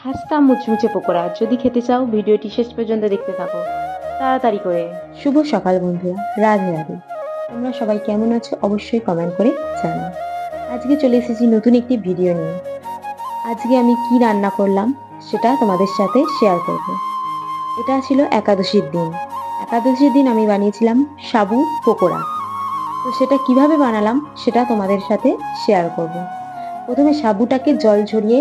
খাস্তা মুচমুচে পকোড়া। যদি খেতে চাও ভিডিওটি শেষ পর্যন্ত দেখতে থাকো তাড়াতাড়ি করে। শুভ সকাল বন্ধুরা, রাধে রাধে। তোমরা সবাই কেমন আছো অবশ্যই কমেন্ট করে জানাও। আজকে চলে এসেছি নতুন একটি ভিডিও নিয়ে। আজকে আমি কি রান্না করলাম সেটা তোমাদের সাথে শেয়ার করব। এটা ছিল একাদশীর দিন। একাদশীর দিন আমি বানিয়েছিলাম সাবু পকোড়া। তো সেটা কিভাবে বানালাম সেটা তোমাদের সাথে শেয়ার করব। প্রথমে সাবুটাকে জল ঝরিয়ে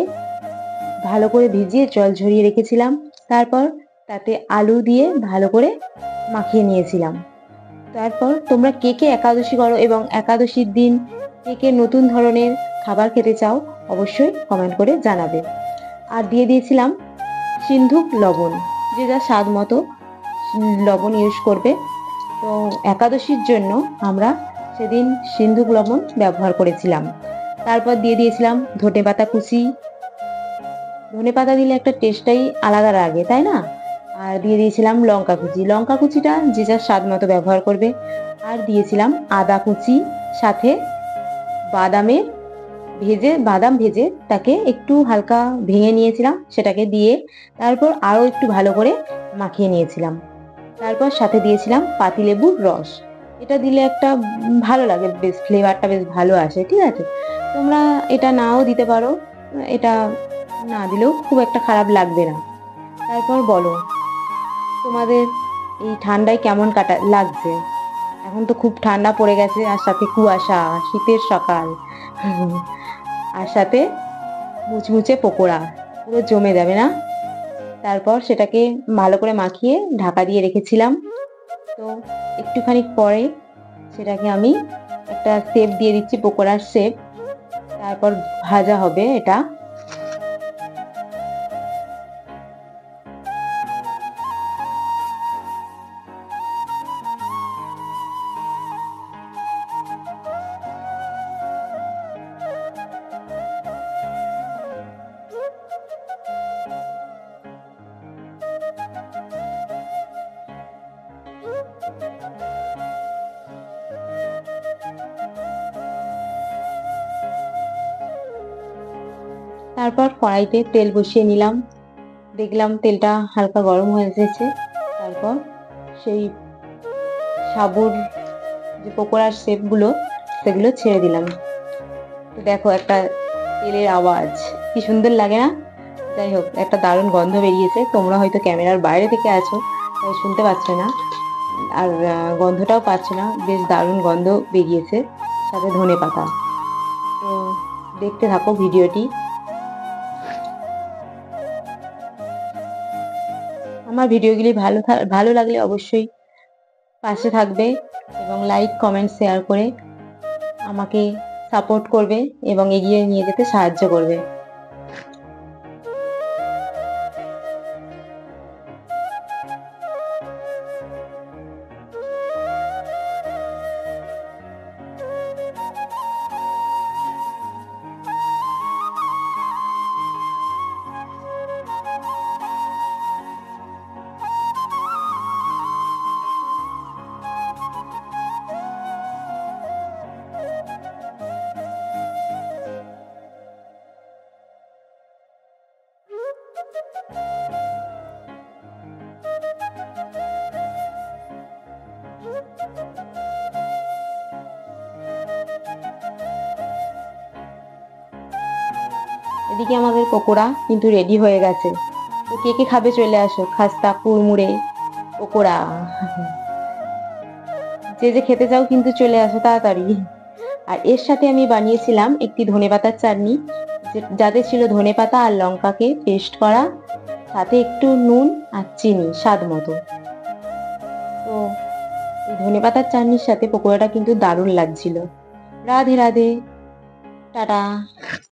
ভালো করে ভিজিয়ে জল ঝরিয়ে রেখেছিলাম। তারপর তাতে আলু দিয়ে ভালো করে মাখিয়ে নিয়েছিলাম। তারপর তোমরা কে কে একাদশী করো এবং একাদশীর দিন কে কে নতুন ধরনের খাবার খেতে চাও অবশ্যই কমেন্ট করে জানাবে। আর দিয়ে দিয়েছিলাম সিন্ধুক লবণ, যে যা স্বাদ মতো লবণ ইউজ করবে। তো একাদশীর জন্য আমরা সেদিন সিন্ধুক লবণ ব্যবহার করেছিলাম। তারপর দিয়ে দিয়েছিলাম ধনেপাতা কুচি। ধনেপাতা দিলে একটা টেস্টটাই আলাদা লাগে, তাই না? আর দিয়ে দিয়েছিলাম লঙ্কা কুচি। লঙ্কা কুচিটা যে যার স্বাদ মতো ব্যবহার করবে। আর দিয়েছিলাম আদা কুচি, সাথে বাদাম ভেজে তাকে একটু হালকা ভেঙে নিয়েছিলাম, সেটাকে দিয়ে তারপর আরও একটু ভালো করে মাখিয়ে নিয়েছিলাম। তারপর সাথে দিয়েছিলাম পাতিলেবুর রস। এটা দিলে একটা ভালো লাগে, বেশ ফ্লেভারটা বেশ ভালো আসে। ঠিক আছে, তোমরা এটা নাও দিতে পারো, এটা না দিলেও খুব একটা খারাপ লাগবে না। তারপর বলো, তোমাদের এই ঠান্ডায় কেমন লাগছে? এখন তো খুব ঠান্ডা পড়ে গেছে, আর সাথে কুয়াশা, শীতের সকাল, আর সাথে মুচমুচে পকোড়া, পুরো জমে যাবে না? তারপর সেটাকে ভালো করে মাখিয়ে ঢাকা দিয়ে রেখেছিলাম। তো একটুখানি পরে সেটাকে আমি একটা শেপ দিয়ে দিচ্ছি, পকোড়ার শেপ। তারপর ভাজা হবে এটা। তারপর কড়াইতে তেল বসিয়ে নিলাম, দেখলাম তেলটা হালকা গরম হয়ে এসেছে। তারপর সেই সাবুর যে পকোড়ার শেপগুলো সেগুলো ছেড়ে দিলাম। তো দেখো একটা তেলের আওয়াজ কি সুন্দর লাগে না? যাই হোক, একটা দারুণ গন্ধ বেরিয়েছে। তোমরা হয়তো ক্যামেরার বাইরে থেকে আছো তাই শুনতে পাচ্ছ না, আর গন্ধটাও পাচ্ছ না। বেশ দারুণ গন্ধ বেরিয়েছে, সাথে ধনেপাতা। তো দেখতে থাকো ভিডিওটি। আমার ভিডিওগুলি ভালো লাগলে অবশ্যই পাশে থাকবে এবং লাইক কমেন্ট শেয়ার করে আমাকে সাপোর্ট করবে এবং এগিয়ে নিয়ে যেতে সাহায্য করবে। এদিকে আমাদের পকোড়া কিন্তু রেডি হয়ে গেছে। তো কে কে খাবে চলে আসো, খাস্তা কুড়মুড়ে পকোড়া। যে যে খেতে চাও কিন্তু চলে আসো তাড়াতাড়ি। আর এর সাথে আমি বানিয়েছিলাম একটি ধনেপাতার চাটনি, যাতে ছিল ধনেপাতা আর লঙ্কাকে পেস্ট করা, সাথে একটু নুন আর চিনি স্বাদ মতো। তো এই ধনেপাতার চাটনির সাথে পকোড়াটা কিন্তু দারুণ লাগছিল। রাধে রাধে, টাটা।